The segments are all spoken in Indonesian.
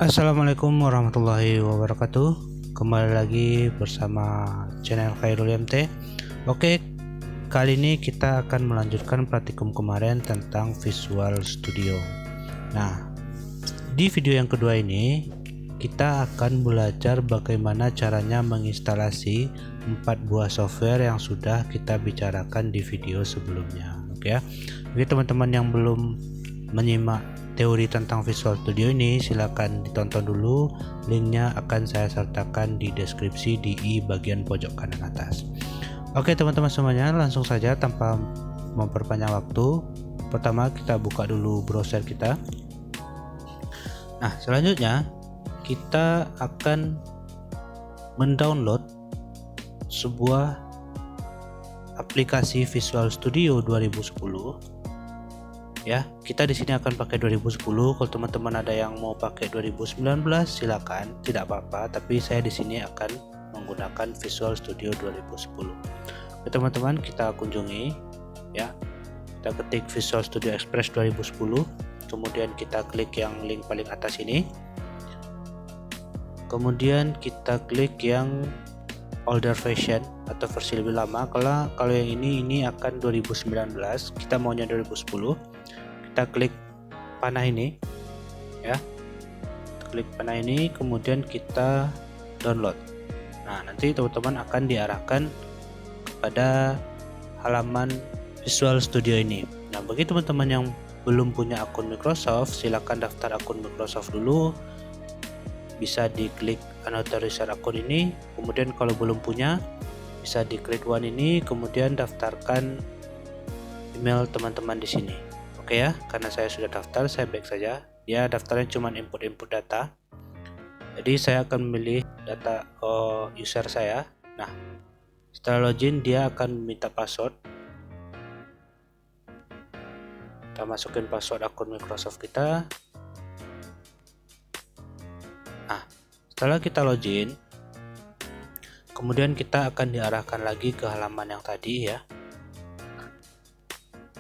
Assalamualaikum warahmatullahi wabarakatuh. Kembali lagi bersama channel Khairul MT. Oke, kali ini kita akan melanjutkan praktikum kemarin tentang Visual Studio. Nah, di video yang kedua ini kita akan belajar bagaimana caranya menginstalasi 4 buah software yang sudah kita bicarakan di video sebelumnya. Oke ya. Bagi teman-teman yang belum menyimak teori tentang Visual Studio ini, silakan ditonton dulu. Linknya akan saya sertakan di deskripsi di bagian pojok kanan atas. Oke teman-teman semuanya, langsung saja tanpa memperpanjang waktu. Pertama kita buka dulu browser kita. Nah, selanjutnya kita akan mendownload sebuah aplikasi Visual Studio 2010. Ya, kita di sini akan pakai 2010. Kalau teman-teman ada yang mau pakai 2019 silakan, tidak apa-apa, tapi saya di sini akan menggunakan Visual Studio 2010. Oke teman-teman, kita kunjungi ya. Kita ketik Visual Studio Express 2010, kemudian kita klik yang link paling atas ini. Kemudian kita klik yang older version atau versi lebih lama. Kalau yang ini akan 2019, kita maunya 2010. Kita klik panah ini ya, kita klik panah ini, kemudian kita download. Nah, nanti teman-teman akan diarahkan kepada halaman Visual Studio ini. Nah, bagi teman-teman yang belum punya akun Microsoft, silakan daftar akun Microsoft dulu. Bisa diklik unauthorized akun ini, kemudian kalau belum punya bisa diklik one ini, kemudian daftarkan email teman-teman di sini. Oke ya, karena saya sudah daftar, saya back saja. Dia daftarnya cuma input data. Jadi saya akan memilih data user saya. Nah, setelah login dia akan minta password. Kita masukin password akun Microsoft kita. Nah, setelah kita login, kemudian kita akan diarahkan lagi ke halaman yang tadi ya.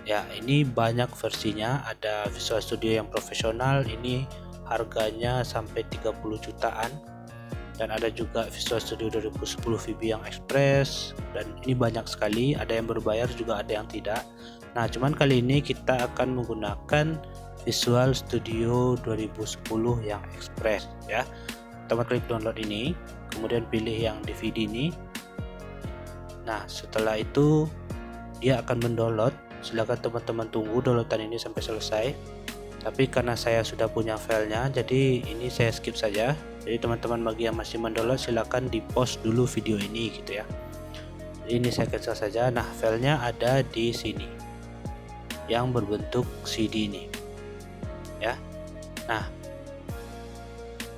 Ya, ini banyak versinya. Ada Visual Studio yang profesional, ini harganya sampai 30 jutaan. Dan ada juga Visual Studio 2010 VB yang Express, dan ini banyak sekali. Ada yang berbayar juga, ada yang tidak. Nah, cuman kali ini kita akan menggunakan Visual Studio 2010 yang Express ya. Teman klik download ini, kemudian pilih yang DVD ini. Nah, setelah itu dia akan mendownload. Silakan teman-teman tunggu downloadan ini sampai selesai. Tapi karena saya sudah punya filenya, jadi ini saya skip saja. Jadi teman-teman bagi yang masih mendownload, silakan di pause dulu video ini gitu ya. Jadi ini saya cancel saja. Nah, filenya ada di sini yang berbentuk CD ini ya. Nah,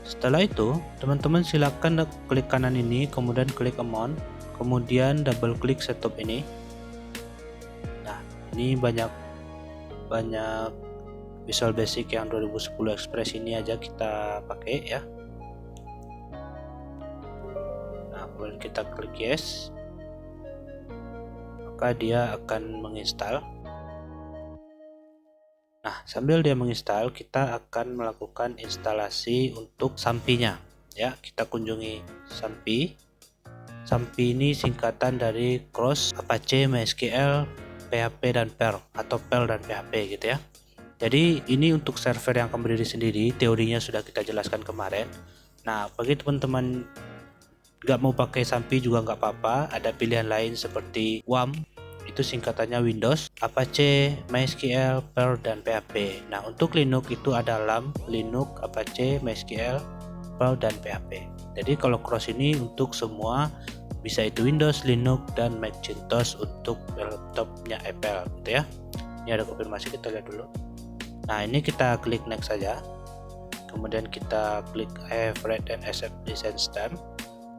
setelah itu teman-teman silakan klik kanan ini, kemudian klik amount, kemudian double klik setup ini. Nah, ini banyak Visual Basic yang 2010 Express ini aja kita pakai ya. Nah, kemudian kita klik yes, maka dia akan menginstal. Nah, sambil dia menginstal, kita akan melakukan instalasi untuk SAMPI-nya ya. Kita kunjungi SAMPI. SAMPI ini singkatan dari Cross Apache MySQL PHP dan Perl, atau Perl dan PHP gitu ya. Jadi ini untuk server yang akan berdiri sendiri, teorinya sudah kita jelaskan kemarin. Nah, bagi teman-teman nggak mau pakai SAMPI juga nggak apa-apa, ada pilihan lain seperti WAM, itu singkatannya Windows, Apache, MySQL, Perl, dan PHP. Nah, untuk Linux itu ada LAMP, Linux, Apache, MySQL, Perl, dan PHP. Jadi kalau Cross ini untuk semua, bisa itu Windows, Linux, dan Macintosh untuk laptopnya Apple gitu ya. Ini ada konfirmasi, kita lihat dulu. Nah, ini kita klik next saja. Kemudian kita klik I have read and accept license term.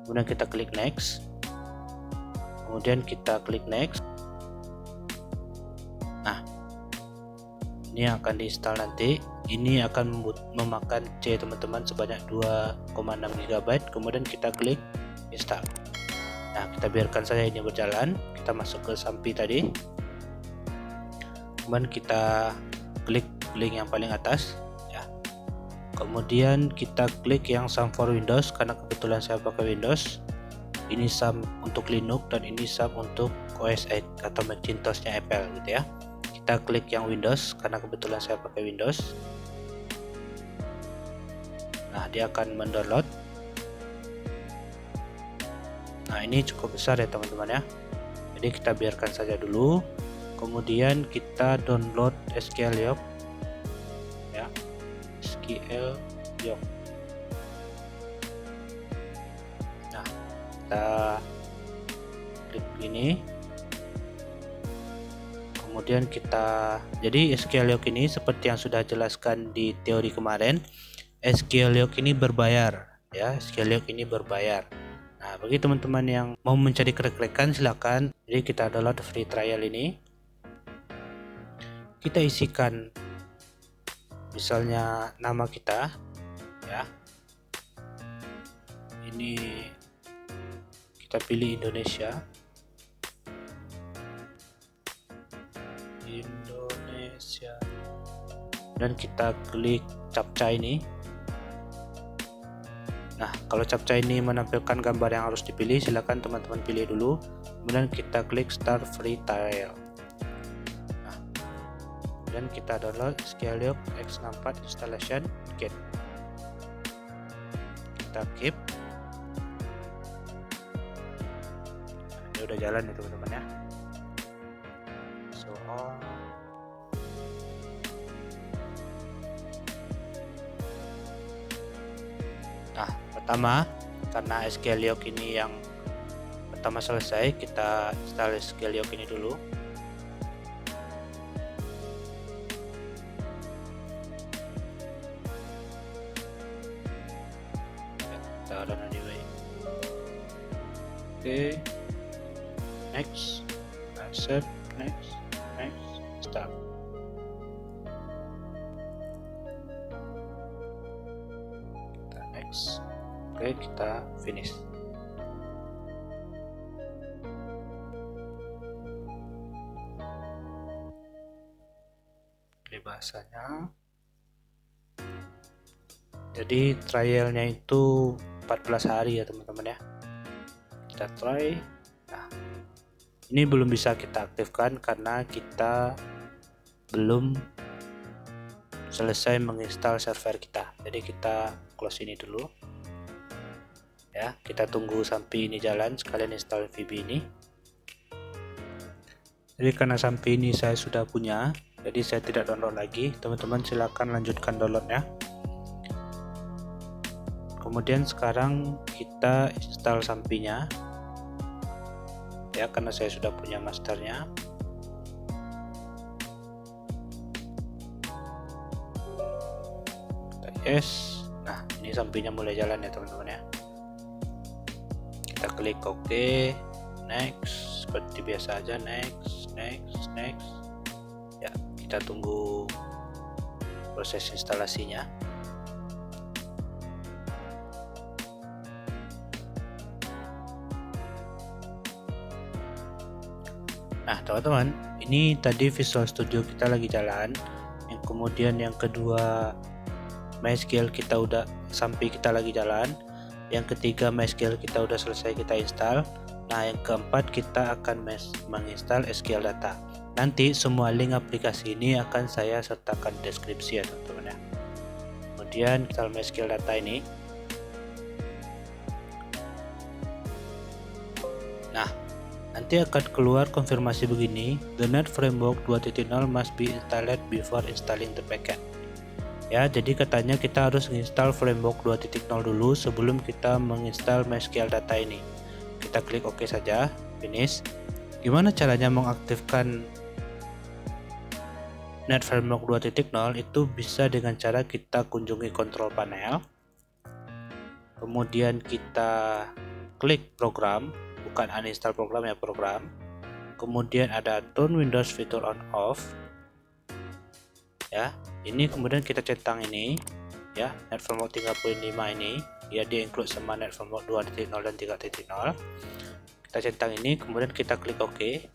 Kemudian kita klik next. Kemudian kita klik next. Nah, ini akan diinstal nanti. Ini akan memakan C teman-teman sebanyak 2,6 GB. Kemudian kita klik install. Nah, kita biarkan saja ini berjalan. Kita masuk ke SAMPI tadi. Kemudian kita klik link yang paling atas ya. Kemudian kita klik yang sum for Windows karena kebetulan saya pakai Windows. Ini sum untuk Linux dan ini sum untuk OS X atau Macintosh-nya Apple gitu ya. Kita klik yang Windows karena kebetulan saya pakai Windows. Nah, dia akan mendownload. Nah, ini cukup besar ya teman-teman ya. Jadi kita biarkan saja dulu. Kemudian kita download SQLiok ya. SQLiok. Nah, kita klik ini. Kemudian kita, jadi SQLiok ini seperti yang sudah jelaskan di teori kemarin, SQLiok ini berbayar ya. SQLiok ini berbayar. Nah, bagi teman-teman yang mau mencari klik-klikan silakan. Jadi kita download free trial ini. Kita isikan misalnya nama kita ya. Ini kita pilih Indonesia. Dan kita klik captcha ini. Nah, kalau captcha ini menampilkan gambar yang harus dipilih, silakan teman-teman pilih dulu. Kemudian kita klik start free trial. Nah, dan kita download SQLiok x64 installation kit. Kita keep. Nah, ini udah jalan ya teman-teman ya. So on. Nah, pertama karena SQLiok ini yang pertama selesai, kita install SQLiok ini dulu. Kita run anyway. Oke, next, accept, next, start. Oke, kita finish. Ini bahasanya. Jadi trialnya itu 14 hari ya teman-teman ya. Kita try. Nah, ini belum bisa kita aktifkan karena kita belum selesai menginstal server kita. Jadi kita close ini dulu ya. Kita tunggu sampai ini jalan, sekalian install VB ini. Jadi karena sampai ini saya sudah punya, jadi saya tidak download lagi. Teman-teman silakan lanjutkan downloadnya. Kemudian sekarang kita install sampinya ya, karena saya sudah punya masternya. Kita yes. Nah, ini sampinya mulai jalan ya teman-teman ya. Kita klik OK, next, seperti biasa aja, next. Ya, kita tunggu proses instalasinya. Nah teman-teman, ini tadi Visual Studio kita lagi jalan. Yang kemudian yang kedua MySQL kita udah sampai kita lagi jalan. Yang ketiga MySQL kita udah selesai kita install. Nah yang keempat kita akan menginstal SQL Data. Nanti semua link aplikasi ini akan saya sertakan deskripsi ya teman-teman ya. Kemudian install MySQL Data ini. Nah, nanti akan keluar konfirmasi begini, the .NET Framework 2.0 must be installed before installing the package. Ya, jadi katanya kita harus menginstal Framework 2.0 dulu sebelum kita menginstal MySQL Data ini. Kita klik OK saja, finish. Gimana caranya mengaktifkan .NET Framework 2.0? Itu bisa dengan cara kita kunjungi control panel. Kemudian kita klik program, bukan uninstall program ya, program. Kemudian ada turn Windows fitur on off. Ya, ini kemudian kita centang ini ya, .NET Framework 3.5 ini ya, dia include sama .NET Framework 2.0 dan 3.0. Kita centang ini, kemudian kita klik OK.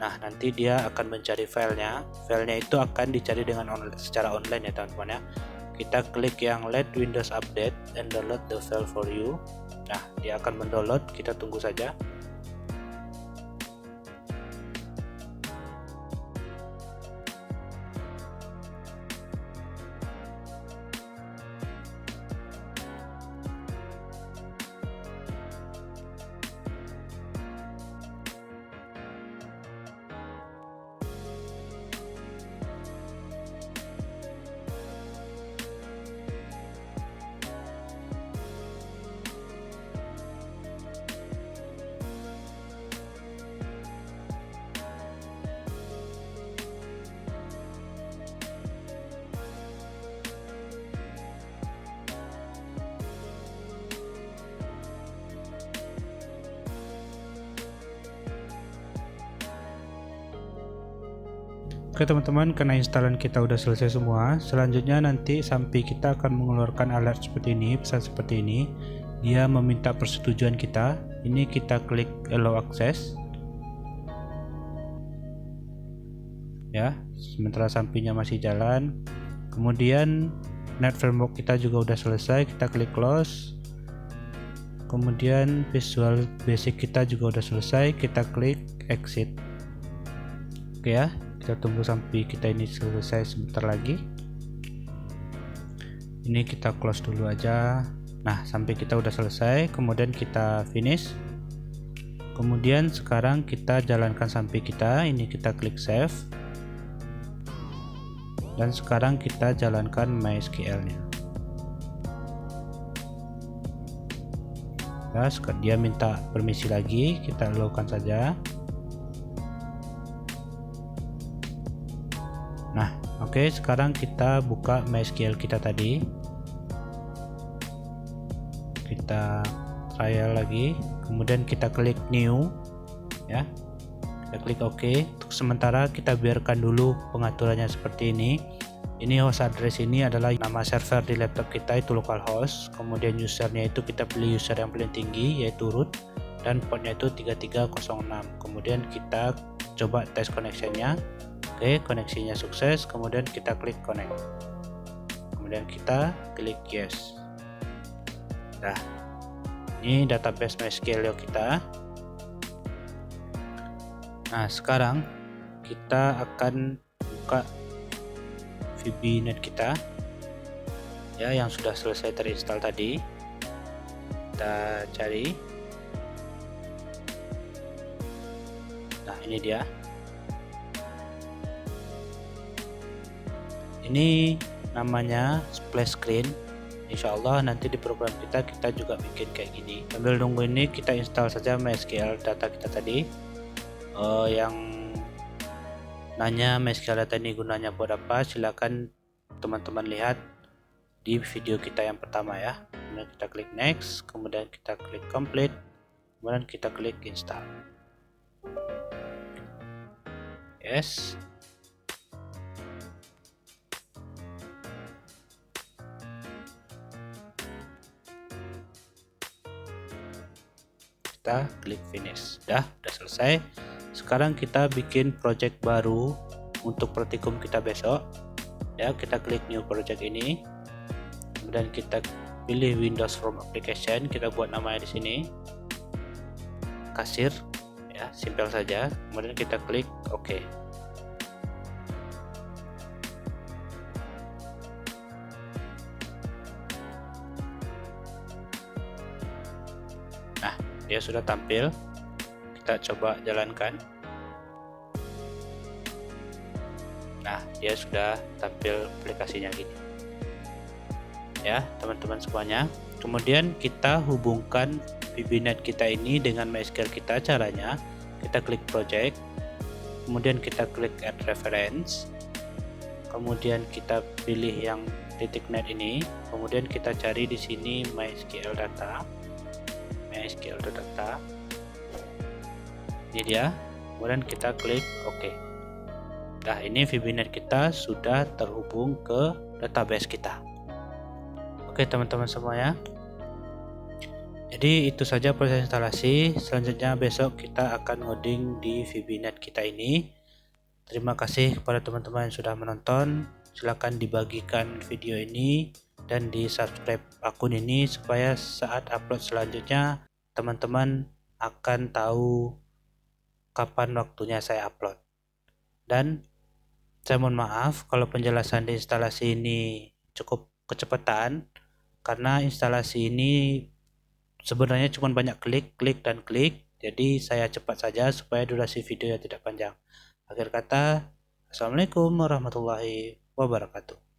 Nah, nanti dia akan mencari filenya. Filenya itu akan dicari dengan secara online ya teman-teman ya. Kita klik yang let Windows update and download the file for you. Nah, dia akan mendownload, kita tunggu saja. Oke teman-teman, karena instalan kita udah selesai semua, selanjutnya nanti Sampi kita akan mengeluarkan alert seperti ini, pesan seperti ini. Dia meminta persetujuan kita. Ini kita klik allow access. Ya, sementara Sampinya masih jalan. Kemudian Net Framework kita juga udah selesai, kita klik close. Kemudian Visual Basic kita juga udah selesai, kita klik exit. Oke ya, kita tunggu sampai kita ini selesai sebentar lagi. Ini kita close dulu aja. Nah, sampai kita udah selesai, kemudian kita finish. Kemudian sekarang kita jalankan sampai kita, ini kita klik save. Dan sekarang kita jalankan MySQL-nya. Ya, dia minta permisi lagi, kita allow-kan saja. Nah, oke, sekarang kita buka MySQL kita tadi. Kita trial lagi, kemudian kita klik new, ya. Kita klik OK. Untuk sementara kita biarkan dulu pengaturannya seperti ini. Ini host address ini adalah nama server di laptop kita, itu localhost. Kemudian usernya itu kita pilih user yang paling tinggi yaitu root, dan portnya itu 3306. Kemudian kita coba tes connectionnya. Oke, koneksinya sukses. Kemudian kita klik connect. Kemudian kita klik yes. Nah, ini database MySQL kita. Nah, sekarang kita akan buka VB-Net kita, ya, yang sudah selesai terinstall tadi. Kita cari. Nah, ini dia. Ini namanya splash screen. Insya Allah nanti di program kita juga bikin kayak gini. Sambil nunggu ini kita install saja MySQL data kita tadi. Yang nanya MySQL data ini gunanya buat apa, silakan teman-teman lihat di video kita yang pertama ya. Kemudian kita klik next, kemudian kita klik complete, kemudian kita klik install. Yes. Kita klik finish. Udah selesai. Sekarang kita bikin project baru untuk praktikum kita besok. Ya, kita klik new project ini. Kemudian kita pilih Windows Form Application, kita buat namanya di sini. Kasir, ya, simpel saja. Kemudian kita klik OK. Nah, dia sudah tampil. Kita coba jalankan. Nah, dia sudah tampil aplikasinya gini. Ya, teman-teman semuanya. Kemudian kita hubungkan VB-Net kita ini dengan MySQL kita. Caranya, kita klik project, kemudian kita klik add reference, kemudian kita pilih yang .NET ini, kemudian kita cari di sini MySQL data. Ini dia. Kemudian kita klik OK. Nah, ini VB-Net kita sudah terhubung ke database kita. Oke teman-teman semuanya, Jadi itu saja proses instalasi. Selanjutnya besok kita akan ngoding di VB-Net kita ini. Terima kasih kepada teman-teman yang sudah menonton. Silahkan dibagikan video ini dan di subscribe akun ini supaya saat upload selanjutnya teman-teman akan tahu kapan waktunya saya upload. Dan saya mohon maaf kalau penjelasan di instalasi ini cukup kecepatan, karena instalasi ini sebenarnya cuma banyak klik dan klik, jadi saya cepat saja supaya durasi videonya tidak panjang. Akhir kata, assalamualaikum warahmatullahi wabarakatuh.